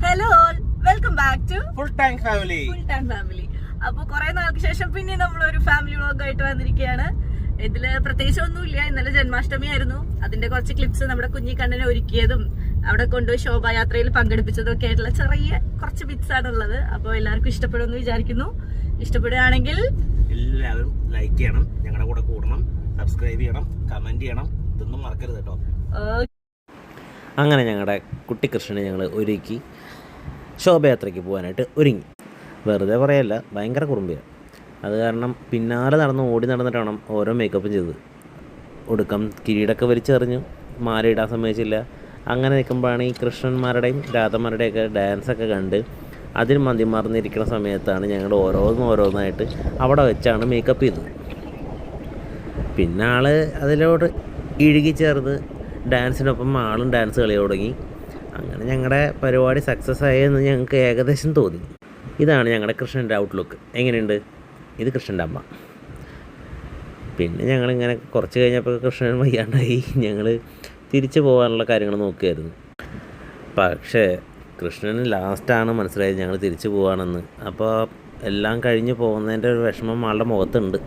Hello all, welcome back to full tank family. അപ്പൊ കുറെ നാൾക്ക് ശേഷം പിന്നെ നമ്മളൊരു ഫാമിലി വ്ളോഗ് ആയിട്ട് വന്നിരിക്കുകയാണ്. ഇതില് പ്രത്യേകിച്ച് ഒന്നുമില്ല. ഇന്നലെ ജന്മാഷ്ടമി ആയിരുന്നു. അതിന്റെ കുറച്ച് ക്ലിപ്സ് നമ്മുടെ കുഞ്ഞിക്കണ്ണനെ ഒരുക്കിയതും അവിടെ കൊണ്ടുപോയി ശോഭായാത്രയിൽ പങ്കെടുപ്പിച്ചതും ഒക്കെ ആയിട്ടുള്ള ചെറിയ കുറച്ച് ബിറ്റ്സ് ആണുള്ളത്. അപ്പൊ എല്ലാവർക്കും ഇഷ്ടപ്പെടുമെന്ന് വിചാരിക്കുന്നു. ഇഷ്ടപ്പെടുകയാണെങ്കിൽ എല്ലാവരും ലൈക്ക് ചെയ്യണം, ഞങ്ങളുടെ കൂടെ കൂടണം, സബ്സ്ക്രൈബ് ചെയ്യണം, കമന്റ് ചെയ്യണം. ഇതൊന്നും മറക്കരുത് കേട്ടോ. അങ്ങനെ ഞങ്ങളുടെ കുട്ടിക്കൃഷ്ണനെ ഞങ്ങൾ ഒരുക്കി ശോഭയാത്രയ്ക്ക് പോകാനായിട്ട് ഒരുങ്ങി. വെറുതെ പറയല്ല, ഭയങ്കര കുറുമ്പിയാണ്. അത് കാരണം പിന്നാലെ ഓടി നടന്നിട്ട് വേണം ഓരോ മേക്കപ്പും ചെയ്ത് ഒടുക്കം കിരീടമൊക്കെ വലിച്ചെറിഞ്ഞു, മാല ഇടാൻ സമ്മതിച്ചില്ല. അങ്ങനെ നിൽക്കുമ്പോഴാണ് ഈ കൃഷ്ണന്മാരുടെയും രാധന്മാരുടെയൊക്കെ ഡാൻസൊക്കെ കണ്ട് അതിൽ മതിമറന്നിരിക്കുന്ന സമയത്താണ് ഞങ്ങൾ ഓരോന്നായിട്ട് അവിടെ വെച്ചാണ് മേക്കപ്പ് ചെയ്തത്. പിന്നെ ആൾ അതിലോട് ഇഴുകി ചേർന്ന് ഡാൻസിനൊപ്പം ആളും ഡാൻസ് കളി തുടങ്ങി. അങ്ങനെ ഞങ്ങളുടെ പരിപാടി സക്സസ് ആയെന്ന് ഞങ്ങൾക്ക് ഏകദേശം തോന്നി. ഇതാണ് ഞങ്ങളുടെ കൃഷ്ണൻ്റെ ഔട്ട്ലുക്ക്. എങ്ങനെയുണ്ട്? ഇത് കൃഷ്ണൻ്റെ അമ്മ. പിന്നെ ഞങ്ങളിങ്ങനെ കുറച്ച് കഴിഞ്ഞപ്പോൾ കൃഷ്ണൻ വയ്യാണ്ടായി. ഞങ്ങൾ തിരിച്ചു പോകാനുള്ള കാര്യങ്ങൾ നോക്കുകയായിരുന്നു. പക്ഷേ കൃഷ്ണന് ലാസ്റ്റാണ് മനസ്സിലായത് ഞങ്ങൾ തിരിച്ചു പോകാണെന്ന്. അപ്പോൾ എല്ലാം കഴിഞ്ഞ് പോകുന്നതിൻ്റെ ഒരു വിഷമം ആളുടെ മുഖത്തുണ്ട്.